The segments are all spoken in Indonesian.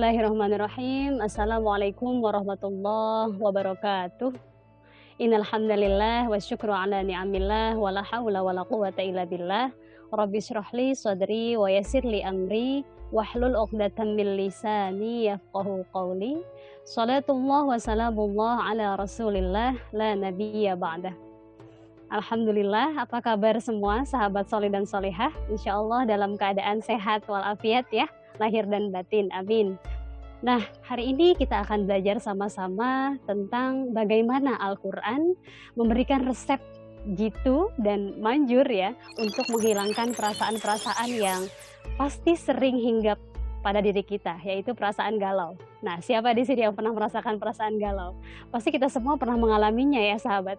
Bismillahirrahmanirrahim. Assalamualaikum warahmatullahi wabarakatuh. Innal hamdalillah wa syukru ala ni'amillah wa la haula wa la quwwata illa billah. Rabbi shrah li sadri wa yassir li amri wahlul 'uqdatam min lisani yafqahu qawli. Salatullah wa salamullah ala Rasulillah la nabiyya ba'dah. Alhamdulillah, apa kabar semua sahabat solih dan solihah? Insyaallah dalam keadaan sehat walafiat ya, lahir dan batin, amin. Nah, hari ini kita akan belajar sama-sama tentang bagaimana Al-Quran memberikan resep jitu dan manjur ya untuk menghilangkan perasaan-perasaan yang pasti sering hinggap pada diri kita, yaitu perasaan galau. Nah, siapa di sini yang pernah merasakan perasaan galau? Pasti kita semua pernah mengalaminya ya sahabat.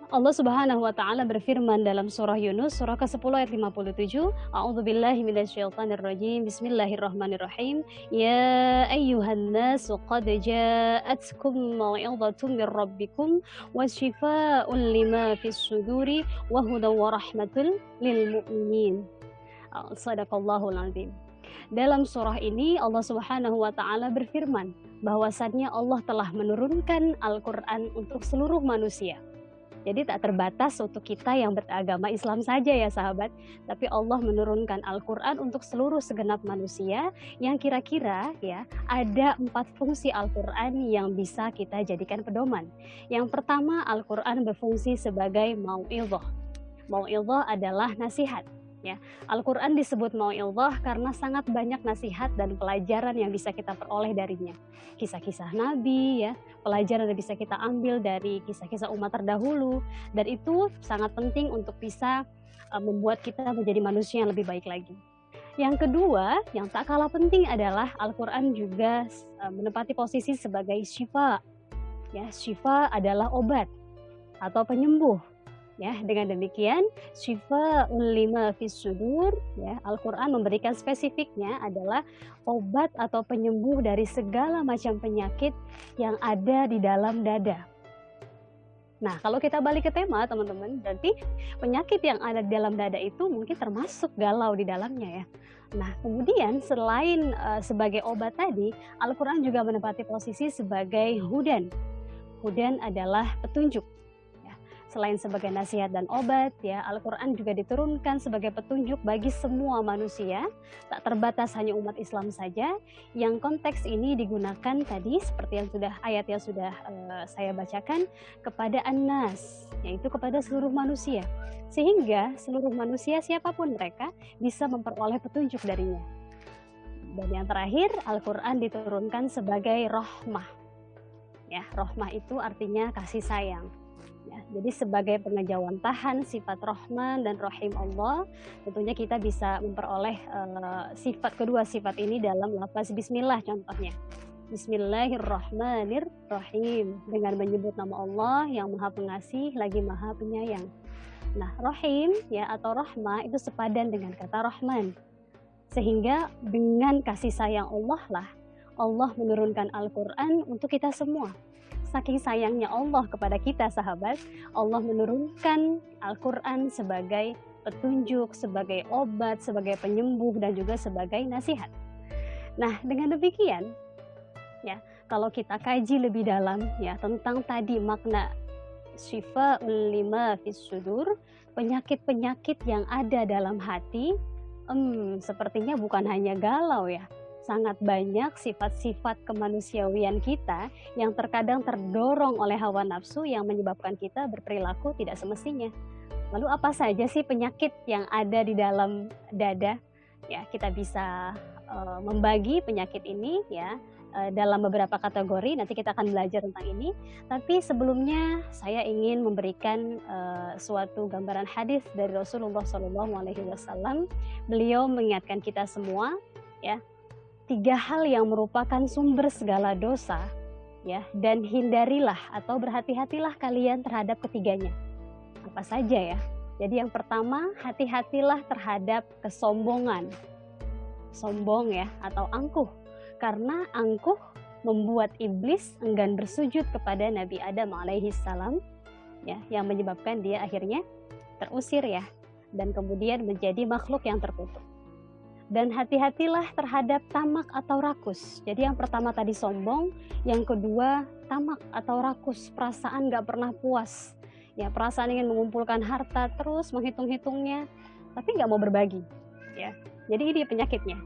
Allah Subhanahu wa taala berfirman dalam surah Yunus surah ke-10 ayat 57, A'udzubillahi minasyaitonirrajim. Bismillahirrahmanirrahim. Ya ayyuhan nasu qad ja'atkum mau'izatun mir rabbikum wa syifaa'un lima fis suduri wa hudan wa rahmatul lil mu'minin. Shadaqallahul azim. Dalam surah ini Allah Subhanahu wa taala berfirman bahwasannya Allah telah menurunkan Al-Qur'an untuk seluruh manusia. Jadi tak terbatas untuk kita yang beragama Islam saja ya sahabat, tapi Allah menurunkan Al-Quran untuk seluruh segenap manusia yang kira-kira ya ada 4 fungsi Al-Quran yang bisa kita jadikan pedoman. Yang pertama, Al-Quran berfungsi sebagai mau'izah. Mau'izah adalah nasihat. Ya, Al-Quran disebut mau'izah karena sangat banyak nasihat dan pelajaran yang bisa kita peroleh darinya. Kisah-kisah Nabi, ya, pelajaran yang bisa kita ambil dari kisah-kisah umat terdahulu, dan itu sangat penting untuk bisa membuat kita menjadi manusia yang lebih baik lagi. Yang kedua, yang tak kalah penting adalah Al-Quran juga menempati posisi sebagai syifa. Ya, syifa adalah obat atau penyembuh. Ya, dengan demikian syifa'ul lima fis sudur, ya, Al-Qur'an memberikan spesifiknya adalah obat atau penyembuh dari segala macam penyakit yang ada di dalam dada. Nah, kalau kita balik ke tema teman-teman, berarti penyakit yang ada di dalam dada itu mungkin termasuk galau di dalamnya ya. Nah, kemudian selain sebagai obat tadi, Al-Qur'an juga menempati posisi sebagai hudan. Hudan adalah petunjuk. Selain sebagai nasihat dan obat, ya, Al-Quran juga diturunkan sebagai petunjuk bagi semua manusia, tak terbatas hanya umat Islam saja. Yang konteks ini digunakan tadi seperti yang ayat yang sudah saya bacakan kepada An-Nas, yaitu kepada seluruh manusia, sehingga seluruh manusia siapapun mereka bisa memperoleh petunjuk darinya. Dan yang terakhir, Al-Quran diturunkan sebagai rahmah. Ya, rahmah itu artinya kasih sayang. Ya, jadi sebagai pengejawantahan sifat Rahman dan Rahim Allah, tentunya kita bisa memperoleh kedua sifat ini dalam lafaz Bismillah contohnya. Bismillahirrahmanirrahim, dengan menyebut nama Allah yang Maha Pengasih lagi Maha Penyayang. Nah, Rahim ya atau Rahmah itu sepadan dengan kata Rahman, sehingga dengan kasih sayang Allah lah Allah menurunkan Al-Quran untuk kita semua. Saking sayangnya Allah kepada kita sahabat, Allah menurunkan Al-Quran sebagai petunjuk, sebagai obat, sebagai penyembuh, dan juga sebagai nasihat. Nah, dengan demikian, ya, kalau kita kaji lebih dalam ya tentang tadi makna syifa'ul lima fis sudur, penyakit-penyakit yang ada dalam hati, sepertinya bukan hanya galau ya. Sangat banyak sifat-sifat kemanusiawian kita yang terkadang terdorong oleh hawa nafsu yang menyebabkan kita berperilaku tidak semestinya. Lalu apa saja sih penyakit yang ada di dalam dada? Ya, kita bisa membagi penyakit ini ya dalam beberapa kategori. Nanti kita akan belajar tentang ini. Tapi sebelumnya saya ingin memberikan suatu gambaran hadis dari Rasulullah SAW. Beliau mengingatkan kita semua ya, 3 hal yang merupakan sumber segala dosa, ya, dan hindarilah atau berhati-hatilah kalian terhadap ketiganya. Apa saja ya? Jadi yang pertama, hati-hatilah terhadap kesombongan. Sombong ya, atau angkuh. Karena angkuh membuat iblis enggan bersujud kepada Nabi Adam alaihissalam, ya, yang menyebabkan dia akhirnya terusir ya, dan kemudian menjadi makhluk yang terkutuk. Dan hati-hatilah terhadap tamak atau rakus. Jadi yang pertama tadi sombong, yang kedua tamak atau rakus, perasaan gak pernah puas. Ya, perasaan ingin mengumpulkan harta terus, menghitung-hitungnya, tapi gak mau berbagi. Ya, jadi ini penyakitnya.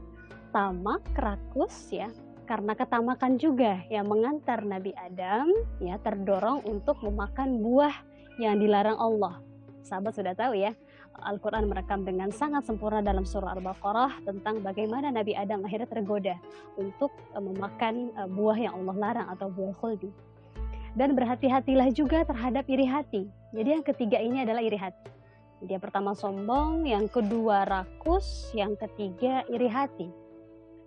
Tamak, rakus, ya, karena ketamakan juga yang mengantar Nabi Adam ya terdorong untuk memakan buah yang dilarang Allah. Sahabat sudah tahu ya, Al-Quran merekam dengan sangat sempurna dalam surah Al-Baqarah tentang bagaimana Nabi Adam akhirnya tergoda untuk memakan buah yang Allah larang atau buah khuldi. Dan berhati-hatilah juga terhadap iri hati. Jadi yang ketiga ini adalah iri hati. Jadi yang pertama sombong, yang kedua rakus, yang ketiga iri hati.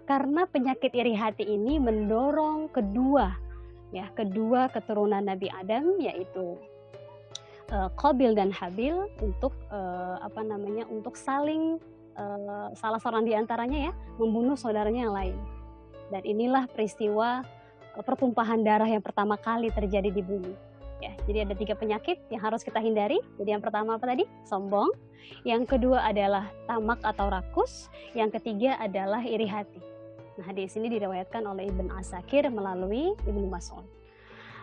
Karena penyakit iri hati ini mendorong kedua keturunan Nabi Adam, yaitu Qabil dan Habil untuk untuk saling salah seorang di antaranya ya membunuh saudaranya yang lain. Dan inilah peristiwa pertumpahan darah yang pertama kali terjadi di bumi. Ya, jadi ada 3 penyakit yang harus kita hindari. Jadi yang pertama apa tadi? Sombong. Yang kedua adalah tamak atau rakus. Yang ketiga adalah iri hati. Nah, hadis ini diriwayatkan oleh Ibn Asakir melalui Ibnu Mas'ud.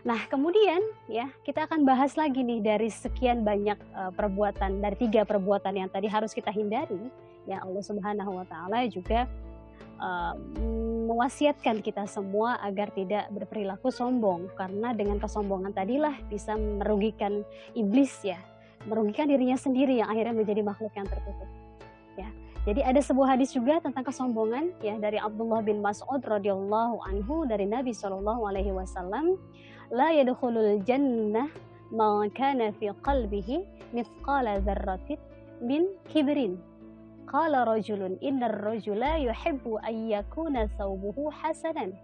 Nah, kemudian ya kita akan bahas lagi nih dari sekian banyak perbuatan, dari 3 perbuatan yang tadi harus kita hindari. Ya, Allah Subhanahu wa taala juga mewasiatkan kita semua agar tidak berperilaku sombong, karena dengan kesombongan tadilah bisa merugikan iblis ya, merugikan dirinya sendiri yang akhirnya menjadi makhluk yang tertutup. Ya. Jadi ada sebuah hadis juga tentang kesombongan ya dari Abdullah bin Mas'ud radhiyallahu anhu dari Nabi sallallahu alaihi wasallam, la yadkhulul jannah man kana fi qalbihi mithqala dzarratin min kibrin. Qala rajulun innar rajula yuhibbu an yakuna thawbuhu hasanan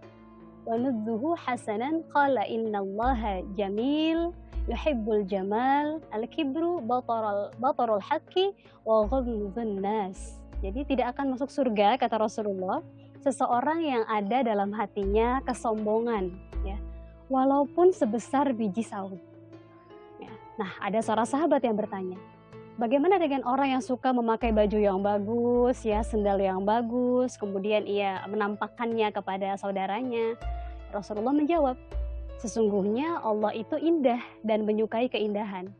wa nudduhu hasanan. Qala innallaha jamil yuhibbul jamal al-kibru batarul haqqi wa ghamdun nas. Jadi tidak akan masuk surga, kata Rasulullah, seseorang yang ada dalam hatinya kesombongan ya, walaupun sebesar biji sawi ya. Nah, ada seorang sahabat yang bertanya, bagaimana dengan orang yang suka memakai baju yang bagus ya, sendal yang bagus, kemudian ia menampakkannya kepada saudaranya? Rasulullah menjawab, sesungguhnya Allah itu indah dan menyukai keindahan.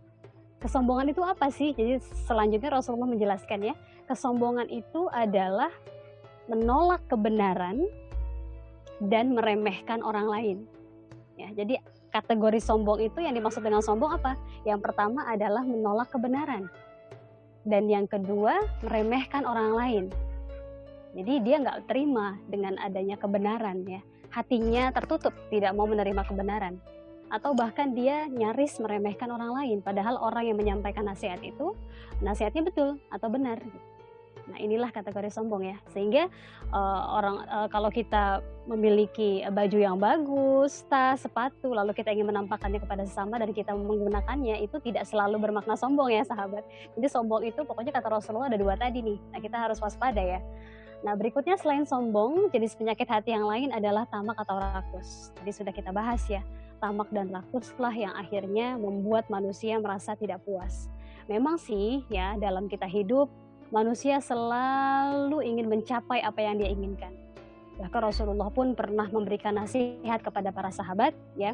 Kesombongan itu apa sih? Jadi selanjutnya Rasulullah menjelaskan ya, kesombongan itu adalah menolak kebenaran dan meremehkan orang lain. Ya, jadi kategori sombong itu, yang dimaksud dengan sombong apa? Yang pertama adalah menolak kebenaran. Dan yang kedua, meremehkan orang lain. Jadi dia nggak terima dengan adanya kebenaran ya. Hatinya tertutup, tidak mau menerima kebenaran. Atau bahkan dia nyaris meremehkan orang lain, padahal orang yang menyampaikan nasihat itu nasihatnya betul atau benar. Nah, inilah kategori sombong ya. Sehingga kalau kita memiliki baju yang bagus, tas, sepatu, lalu kita ingin menampakkannya kepada sesama dan kita menggunakannya, itu tidak selalu bermakna sombong ya sahabat. Jadi sombong itu pokoknya kata Rasulullah ada 2 tadi nih. Nah, kita harus waspada ya. Nah, berikutnya selain sombong, jenis penyakit hati yang lain adalah tamak atau rakus. Jadi sudah kita bahas ya. Tamak dan rakuslah yang akhirnya membuat manusia merasa tidak puas. Memang sih ya, dalam kita hidup manusia selalu ingin mencapai apa yang dia inginkan. Bahkan Rasulullah pun pernah memberikan nasihat kepada para sahabat ya.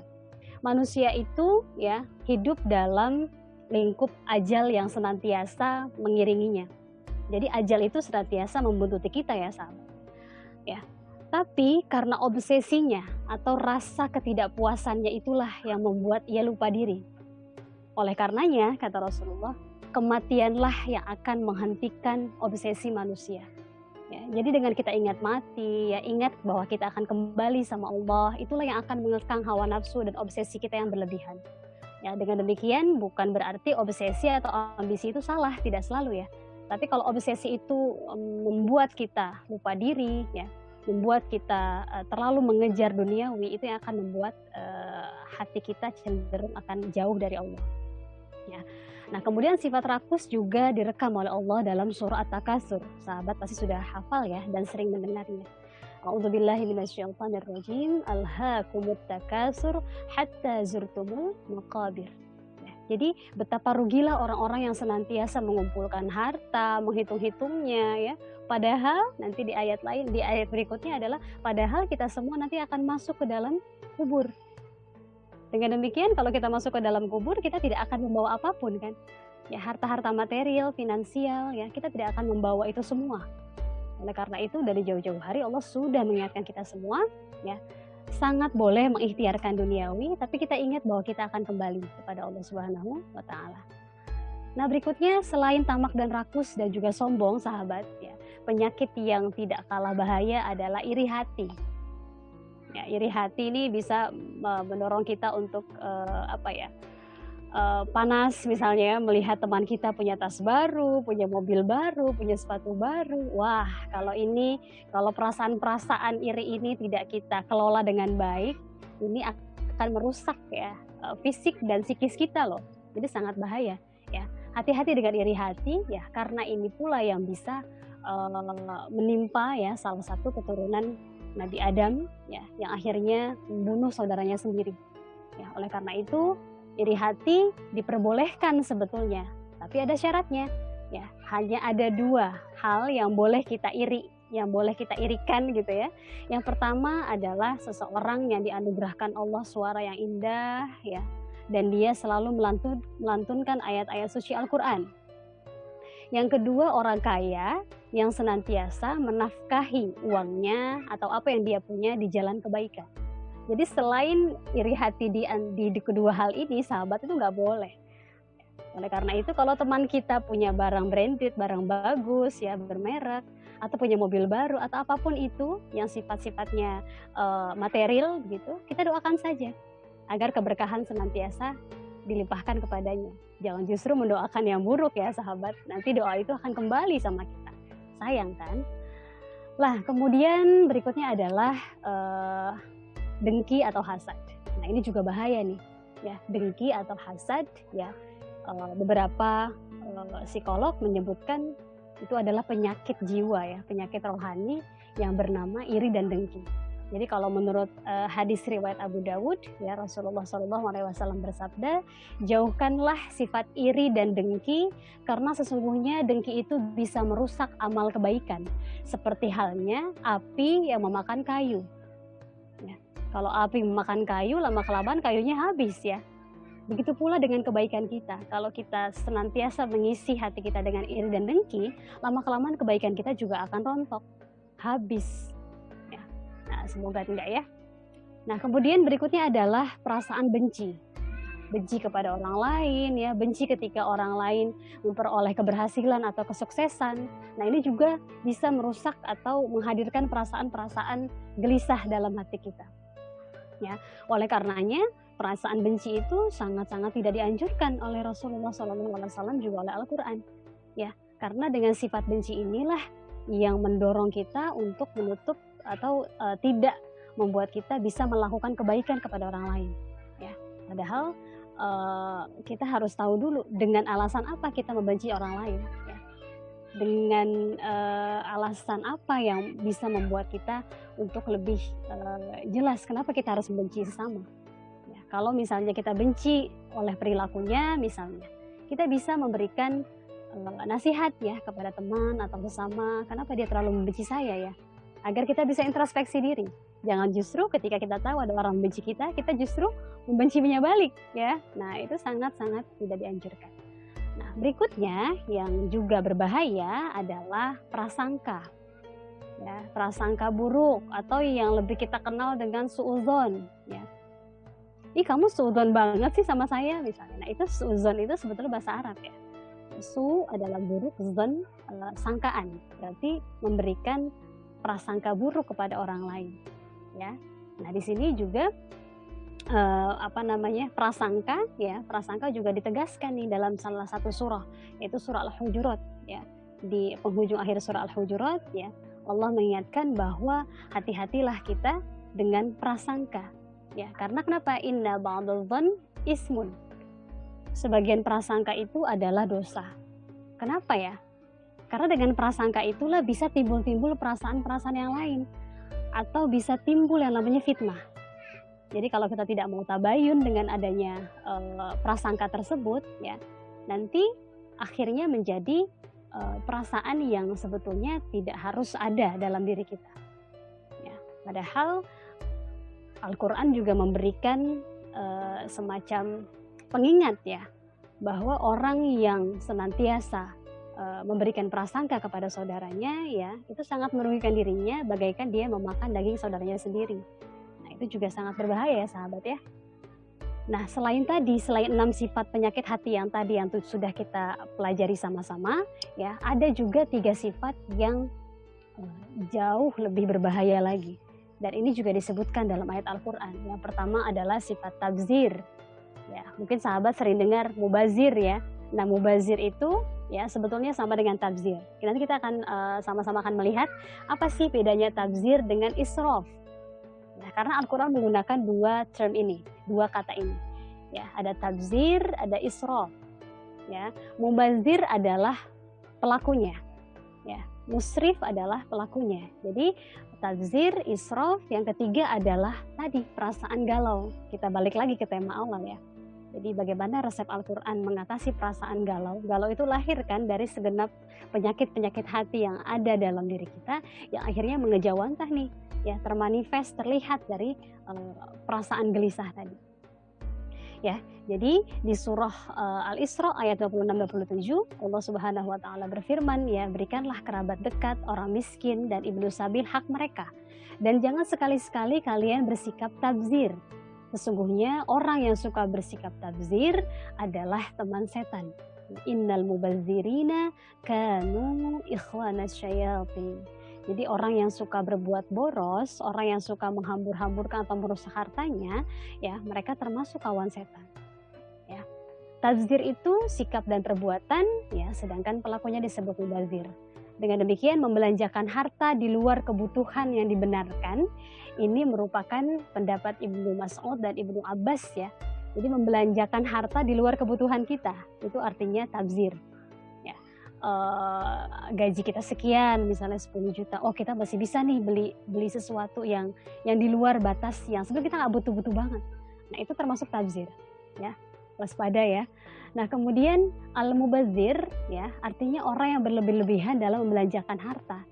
Manusia itu ya hidup dalam lingkup ajal yang senantiasa mengiringinya. Jadi ajal itu senantiasa membuntuti kita ya sahabat. Ya. Tapi karena obsesinya atau rasa ketidakpuasannya itulah yang membuat ia lupa diri. Oleh karenanya, kata Rasulullah, kematianlah yang akan menghentikan obsesi manusia. Ya, jadi dengan kita ingat mati, ya ingat bahwa kita akan kembali sama Allah, itulah yang akan mengekang hawa nafsu dan obsesi kita yang berlebihan. Ya, dengan demikian bukan berarti obsesi atau ambisi itu salah, tidak selalu ya. Tapi kalau obsesi itu membuat kita lupa diri, ya, membuat kita terlalu mengejar duniawi, itu yang akan membuat hati kita cenderung akan jauh dari Allah. Ya. Nah, kemudian sifat rakus juga direkam oleh Allah dalam surah At-Takatsur. Sahabat pasti sudah hafal ya dan sering mendengarnya. A'udzubillahi minasyaitonirrajim. Alhaakumut takatsur hatta zurtumul maqabir. Ya. Jadi betapa rugilah orang-orang yang senantiasa mengumpulkan harta, menghitung-hitungnya ya. Padahal nanti di ayat lain, di ayat berikutnya adalah padahal kita semua nanti akan masuk ke dalam kubur. Dengan demikian kalau kita masuk ke dalam kubur, kita tidak akan membawa apapun kan. Ya, harta-harta material, finansial ya, kita tidak akan membawa itu semua. Oleh karena itu dari jauh-jauh hari Allah sudah mengingatkan kita semua ya. Sangat boleh mengikhtiarkan duniawi, tapi kita ingat bahwa kita akan kembali kepada Allah Subhanahu wa taala. Nah, berikutnya selain tamak dan rakus dan juga sombong, sahabat, ya, penyakit yang tidak kalah bahaya adalah iri hati. Ya, iri hati ini bisa mendorong kita untuk panas misalnya ya, melihat teman kita punya tas baru, punya mobil baru, punya sepatu baru. Wah, kalau perasaan-perasaan iri ini tidak kita kelola dengan baik, ini akan merusak ya fisik dan psikis kita loh. Jadi sangat bahaya ya. Hati-hati dengan iri hati ya, karena ini pula yang bisa menimpa ya salah satu keturunan Nabi Adam ya, yang akhirnya membunuh saudaranya sendiri. Ya, oleh karena itu iri hati diperbolehkan sebetulnya, tapi ada syaratnya. Ya, hanya ada 2 hal yang boleh kita iri, yang boleh kita irikan gitu ya. Yang pertama adalah seseorang yang dianugerahkan Allah suara yang indah ya, dan dia selalu melantunkan ayat-ayat suci Al-Quran. Yang kedua, orang kaya yang senantiasa menafkahi uangnya atau apa yang dia punya di jalan kebaikan. Jadi selain iri hati di kedua hal ini, sahabat, itu nggak boleh. Oleh karena itu kalau teman kita punya barang branded, barang bagus ya, bermerek, atau punya mobil baru atau apapun itu yang sifat-sifatnya material gitu, kita doakan saja agar keberkahan senantiasa dilimpahkan kepadanya. Jangan justru mendoakan yang buruk ya sahabat, nanti doa itu akan kembali sama kita. Sayang kan? Lah, kemudian berikutnya adalah dengki atau hasad. Nah, ini juga bahaya nih ya, dengki atau hasad ya. Beberapa psikolog menyebutkan itu adalah penyakit jiwa ya, penyakit rohani yang bernama iri dan dengki. Jadi kalau menurut hadis riwayat Abu Dawud ya, Rasulullah SAW bersabda, jauhkanlah sifat iri dan dengki karena sesungguhnya dengki itu bisa merusak amal kebaikan, seperti halnya api yang memakan kayu. Ya, kalau api memakan kayu, lama-kelamaan kayunya habis ya. Begitu pula dengan kebaikan kita. Kalau kita senantiasa mengisi hati kita dengan iri dan dengki, lama-kelamaan kebaikan kita juga akan rontok, habis. Ya. Nah, semoga tidak ya. Nah, kemudian berikutnya adalah perasaan benci. Benci kepada orang lain ya, benci ketika orang lain memperoleh keberhasilan atau kesuksesan. Nah, ini juga bisa merusak atau menghadirkan perasaan-perasaan gelisah dalam hati kita. Ya, oleh karenanya perasaan benci itu sangat-sangat tidak dianjurkan oleh Rasulullah SAW juga oleh Al-Quran. Ya, karena dengan sifat benci inilah yang mendorong kita untuk menutup atau tidak membuat kita bisa melakukan kebaikan kepada orang lain. Ya, padahal kita harus tahu dulu dengan alasan apa kita membenci orang lain. Ya. Dengan alasan apa yang bisa membuat kita untuk lebih jelas kenapa kita harus membenci sesama. Ya, kalau misalnya kita benci oleh perilakunya misalnya, kita bisa memberikan nasihat ya kepada teman atau sesama, kenapa dia terlalu membenci saya ya, agar kita bisa introspeksi diri. Jangan justru ketika kita tahu ada orang membenci kita, kita justru membencinya balik ya. Nah, itu sangat-sangat tidak dianjurkan. Nah, berikutnya yang juga berbahaya adalah prasangka. Ya, prasangka buruk atau yang lebih kita kenal dengan suudzon ya. Ih, kamu suudzon banget sih sama saya misalnya. Nah, itu suudzon itu sebetulnya bahasa Arab ya. Su adalah buruk, zon sangkaan. Berarti memberikan prasangka buruk kepada orang lain ya. Nah, di sini juga prasangka ya, prasangka juga ditegaskan nih dalam salah satu surah, yaitu surah Al-Hujurat ya. Di penghujung akhir surah Al-Hujurat ya, Allah mengingatkan bahwa hati-hatilah kita dengan prasangka ya. Karena kenapa? Inna ba'dadh-dhon ismun. Sebagian prasangka itu adalah dosa. Kenapa ya? Karena dengan prasangka itulah bisa timbul-timbul perasaan-perasaan yang lain, atau bisa timbul yang namanya fitnah. Jadi kalau kita tidak mau tabayun dengan adanya prasangka tersebut, ya, nanti akhirnya menjadi perasaan yang sebetulnya tidak harus ada dalam diri kita. Ya, padahal Al-Quran juga memberikan semacam pengingat ya, bahwa orang yang senantiasa memberikan prasangka kepada saudaranya, ya, itu sangat merugikan dirinya bagaikan dia memakan daging saudaranya sendiri. Nah, itu juga sangat berbahaya ya sahabat ya. Nah, selain 6 sifat penyakit hati yang tadi yang sudah kita pelajari sama-sama, ya, ada juga 3 sifat yang jauh lebih berbahaya lagi. Dan ini juga disebutkan dalam ayat Al-Quran. Yang pertama adalah sifat tabzir. Ya, mungkin sahabat sering dengar mubazir ya. Nah, mubazir itu ya sebetulnya sama dengan tabzir. Nanti kita akan sama-sama akan melihat apa sih bedanya tabzir dengan israf. Nah, karena Al-Quran menggunakan dua kata ini. Ya, ada tabzir, ada israf. Ya, mubazir adalah pelakunya. Ya, musrif adalah pelakunya. Jadi tabzir, israf, yang ketiga adalah tadi perasaan galau. Kita balik lagi ke tema awal ya. Jadi bagaimana resep Al-Quran mengatasi perasaan galau. Galau itu lahir kan dari segenap penyakit-penyakit hati yang ada dalam diri kita, yang akhirnya mengejawantah nih, ya, termanifest, terlihat dari perasaan gelisah tadi. Ya, jadi di surah Al-Isra ayat 26-27 Allah Subhanahu wa taala berfirman, ya, berikanlah kerabat dekat, orang miskin dan ibnu sabil hak mereka. Dan jangan sekali-sekali kalian bersikap tabzir. Sesungguhnya orang yang suka bersikap tabzir adalah teman setan. Innal mubazzirina kanu ikhwanas syayatin. Jadi orang yang suka berbuat boros, orang yang suka menghambur-hamburkan atau merusak hartanya, ya, mereka termasuk kawan setan. Ya. Tabzir itu sikap dan perbuatan, ya, sedangkan pelakunya disebut mubazir. Dengan demikian membelanjakan harta di luar kebutuhan yang dibenarkan, ini merupakan pendapat Ibnu Mas'ud dan Ibnu Abbas ya. Jadi membelanjakan harta di luar kebutuhan kita, itu artinya tabzir. Ya. Gaji kita sekian, misalnya 10 juta, oh kita masih bisa nih beli sesuatu yang di luar batas yang sebenarnya kita nggak butuh-butuh banget. Nah, itu termasuk tabzir. Ya. Waspada ya. Nah, kemudian al-mubazir ya, artinya orang yang berlebih-lebihan dalam membelanjakan harta.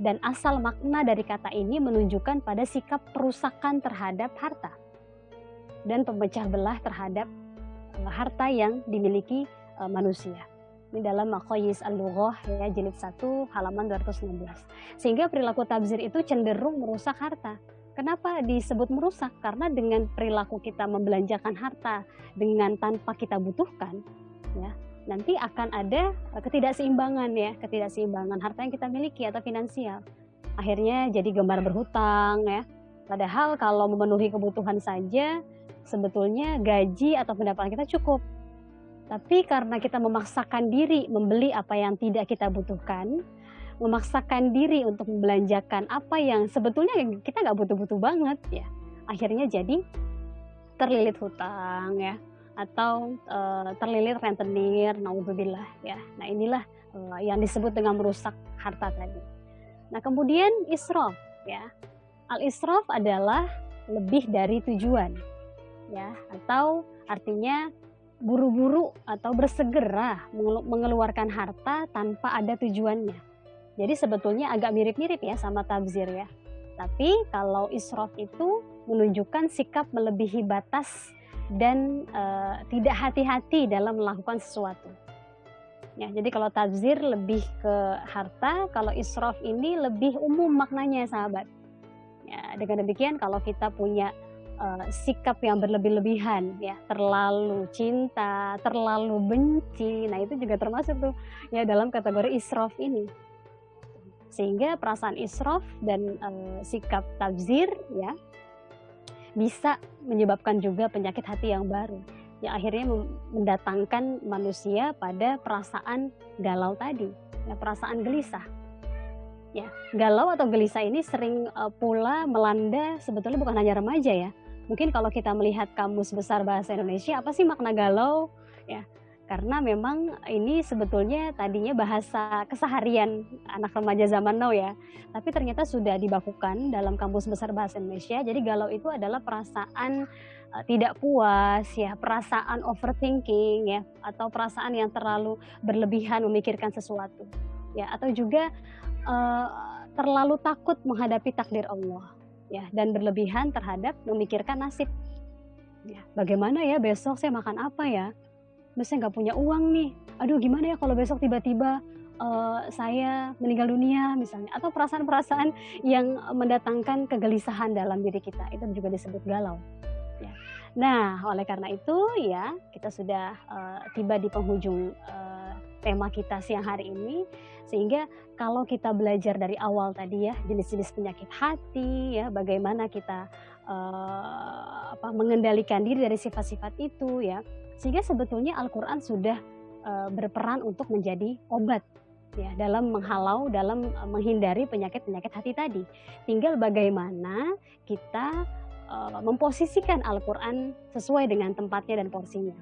Dan asal makna dari kata ini menunjukkan pada sikap perusakan terhadap harta dan pemecah belah terhadap harta yang dimiliki manusia. Ini dalam Maqayis Al-Lughah ya, jilid 1 halaman 216. Sehingga perilaku tabzir itu cenderung merusak harta. Kenapa disebut merusak? Karena dengan perilaku kita membelanjakan harta dengan tanpa kita butuhkan, ya, nanti akan ada ketidakseimbangan ya, ketidakseimbangan harta yang kita miliki atau finansial. Akhirnya jadi gemar berhutang ya. Padahal kalau memenuhi kebutuhan saja sebetulnya gaji atau pendapatan kita cukup. Tapi karena kita memaksakan diri membeli apa yang tidak kita butuhkan, memaksakan diri untuk membelanjakan apa yang sebetulnya kita nggak butuh-butuh banget ya, akhirnya jadi terlilit hutang ya, atau terlilit rentenir, naudzubillah ya. Nah, inilah yang disebut dengan merusak harta tadi. Nah, kemudian israf ya, al-israf adalah lebih dari tujuan ya, atau artinya buru-buru atau bersegera mengeluarkan harta tanpa ada tujuannya. Jadi sebetulnya agak mirip-mirip ya sama tabzir ya. Tapi kalau israf itu menunjukkan sikap melebihi batas dan tidak hati-hati dalam melakukan sesuatu. Ya, jadi kalau tabzir lebih ke harta, kalau israf ini lebih umum maknanya sahabat. Ya, dengan demikian kalau kita punya sikap yang berlebih-lebihan ya, terlalu cinta, terlalu benci, nah itu juga termasuk tuh ya dalam kategori israf ini. Sehingga perasaan israf dan sikap tabzir ya bisa menyebabkan juga penyakit hati yang baru yang akhirnya mendatangkan manusia pada perasaan galau tadi ya, perasaan gelisah ya. Galau atau gelisah ini sering pula melanda sebetulnya bukan hanya remaja ya. Mungkin kalau kita melihat Kamus Besar Bahasa Indonesia, apa sih makna galau ya, Karena memang ini sebetulnya tadinya bahasa keseharian anak remaja zaman now ya, tapi ternyata sudah dibakukan dalam Kamus Besar Bahasa Indonesia. Jadi galau itu adalah perasaan, tidak puas ya, perasaan overthinking ya, atau perasaan yang terlalu berlebihan memikirkan sesuatu, ya, atau juga, eee, terlalu takut menghadapi takdir Allah, ya, dan berlebihan terhadap memikirkan nasib, ya. Bagaimana ya besok saya makan apa ya? Terus saya nggak punya uang nih, aduh gimana ya kalau besok tiba-tiba, saya meninggal dunia misalnya, atau perasaan-perasaan yang mendatangkan kegelisahan dalam diri kita, itu juga disebut galau, ya. Nah, oleh karena itu ya, kita sudah, tiba di penghujung, tema kita siang hari ini, sehingga kalau kita belajar dari awal tadi ya, jenis-jenis penyakit hati ya, bagaimana kita, mengendalikan diri dari sifat-sifat itu ya, sehingga sebetulnya Al-Quran sudah, berperan untuk menjadi obat, ya, dalam menghalau, dalam, menghindari penyakit-penyakit hati tadi. Tinggal bagaimana kita, memposisikan Al-Quran sesuai dengan tempatnya dan porsinya,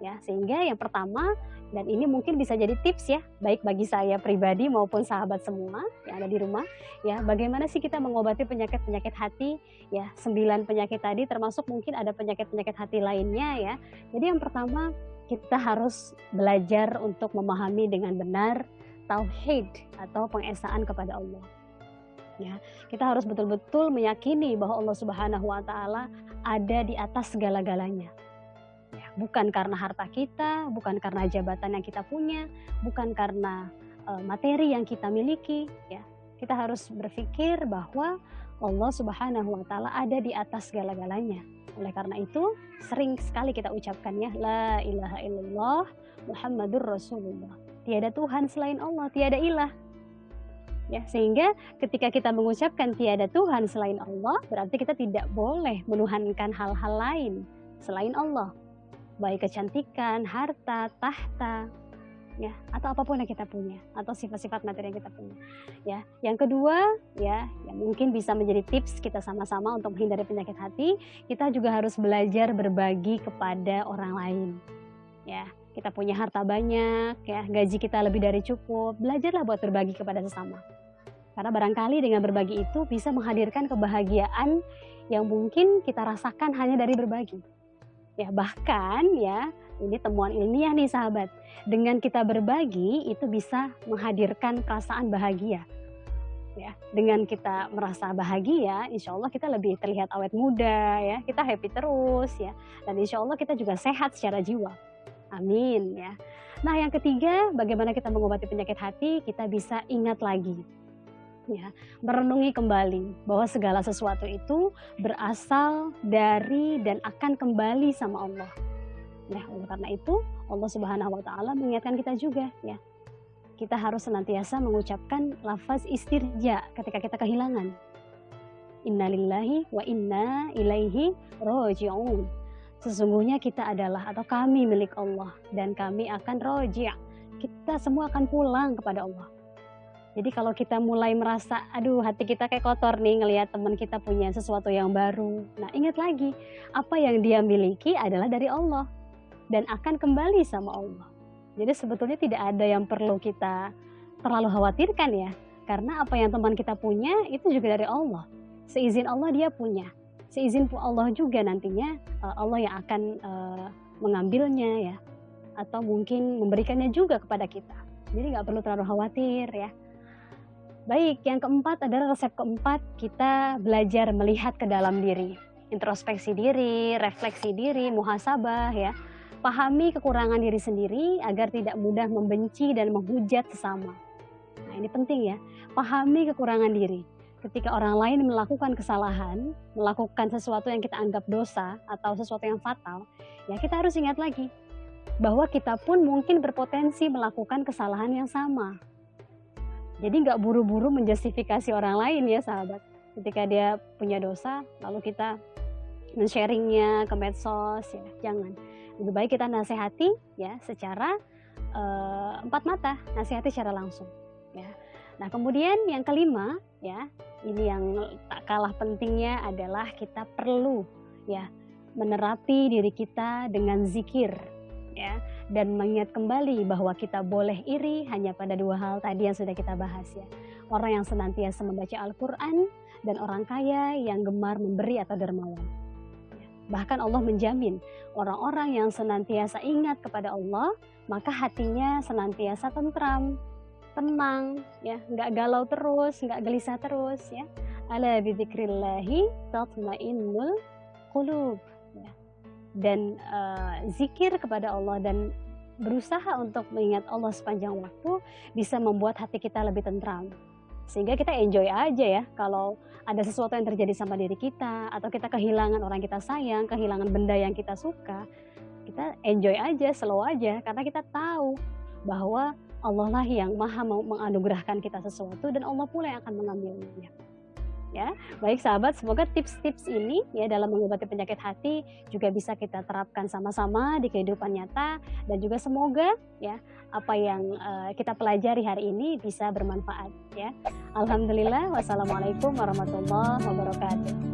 ya. Sehingga yang pertama, dan ini mungkin bisa jadi tips ya, baik bagi saya pribadi maupun sahabat semua yang ada di rumah, ya, bagaimana sih kita mengobati penyakit-penyakit hati, ya, 9 penyakit tadi termasuk mungkin ada penyakit-penyakit hati lainnya ya. Jadi yang pertama, kita harus belajar untuk memahami dengan benar tauhid atau pengesaan kepada Allah. Ya, kita harus betul-betul meyakini bahwa Allah Subhanahu wa taala ada di atas segala-galanya. Ya, bukan karena harta kita, bukan karena jabatan yang kita punya, bukan karena materi yang kita miliki, ya. Kita harus berpikir bahwa Allah Subhanahu wa taala ada di atas segala-galanya. Oleh karena itu, sering sekali kita ucapkan ya, la ilaha illallah Muhammadur Rasulullah. Tiada Tuhan selain Allah, tiada ilah. Ya, sehingga ketika kita mengucapkan tiada Tuhan selain Allah, berarti kita tidak boleh menuhankan hal-hal lain selain Allah. Baik kecantikan, harta, tahta, ya, atau apapun yang kita punya, atau sifat-sifat materi yang kita punya. Ya, yang kedua, ya, yang mungkin bisa menjadi tips kita sama-sama untuk menghindari penyakit hati, kita juga harus belajar berbagi kepada orang lain. Ya, kita punya harta banyak, ya, gaji kita lebih dari cukup, belajarlah buat berbagi kepada sesama. Karena barangkali dengan berbagi itu bisa menghadirkan kebahagiaan yang mungkin kita rasakan hanya dari berbagi. Ya, bahkan ya, ini temuan ilmiah nih sahabat, dengan kita berbagi itu bisa menghadirkan perasaan bahagia. Ya, dengan kita merasa bahagia, insya Allah kita lebih terlihat awet muda ya, kita happy terus ya, dan insya Allah kita juga sehat secara jiwa. Amin ya. Nah, yang ketiga, bagaimana kita mengobati penyakit hati, kita bisa ingat lagi. Ya, merenungi kembali bahwa segala sesuatu itu berasal dari dan akan kembali sama Allah. Nah, oleh karena itu Allah Subhanahu wa taala mengingatkan kita juga ya. Kita harus senantiasa mengucapkan lafaz istirja ketika kita kehilangan. Innalillahi wa inna ilaihi raji'un. Sesungguhnya kita adalah atau kami milik Allah dan kami akan roji'. Kita semua akan pulang kepada Allah. Jadi kalau kita mulai merasa, aduh hati kita kayak kotor nih ngelihat teman kita punya sesuatu yang baru. Nah, ingat lagi, apa yang dia miliki adalah dari Allah dan akan kembali sama Allah. Jadi sebetulnya tidak ada yang perlu kita terlalu khawatirkan ya. Karena apa yang teman kita punya itu juga dari Allah. Seizin Allah dia punya. Seizin Allah juga nantinya Allah yang akan mengambilnya ya. Atau mungkin memberikannya juga kepada kita. Jadi nggak perlu terlalu khawatir ya. Baik, yang keempat adalah resep keempat, kita belajar melihat ke dalam diri. Introspeksi diri, refleksi diri, muhasabah ya. Pahami kekurangan diri sendiri agar tidak mudah membenci dan menghujat sesama. Nah, ini penting ya, pahami kekurangan diri. Ketika orang lain melakukan kesalahan, melakukan sesuatu yang kita anggap dosa atau sesuatu yang fatal, ya kita harus ingat lagi bahwa kita pun mungkin berpotensi melakukan kesalahan yang sama. Jadi nggak buru-buru menjustifikasi orang lain ya sahabat. Ketika dia punya dosa, lalu kita men-sharingnya ke medsos ya, jangan. Lebih baik kita nasihati ya secara empat mata, nasihati secara langsung. Ya. Nah kemudian yang kelima ya, ini yang tak kalah pentingnya adalah kita perlu ya menerapi diri kita dengan zikir. Ya, dan mengingat kembali bahwa kita boleh iri hanya pada dua hal tadi yang sudah kita bahas ya. Orang yang senantiasa membaca Al-Quran dan orang kaya yang gemar memberi atau dermawan. Bahkan Allah menjamin orang-orang yang senantiasa ingat kepada Allah, maka hatinya senantiasa tentram, tenang, ya, nggak galau terus, nggak gelisah terus, ya. Ala bidzikrillahi tatmainnul qulub. Ya. Dan zikir kepada Allah dan berusaha untuk mengingat Allah sepanjang waktu bisa membuat hati kita lebih tentram. Sehingga kita enjoy aja ya kalau ada sesuatu yang terjadi sama diri kita atau kita kehilangan orang kita sayang, kehilangan benda yang kita suka, kita enjoy aja, slow aja karena kita tahu bahwa Allah lah yang maha menganugerahkan kita sesuatu dan Allah pula yang akan mengambilnya. Ya, baik sahabat, semoga tips-tips ini ya dalam mengobati penyakit hati juga bisa kita terapkan sama-sama di kehidupan nyata dan juga semoga ya apa yang kita pelajari hari ini bisa bermanfaat ya. Alhamdulillah, wassalamualaikum warahmatullahi wabarakatuh.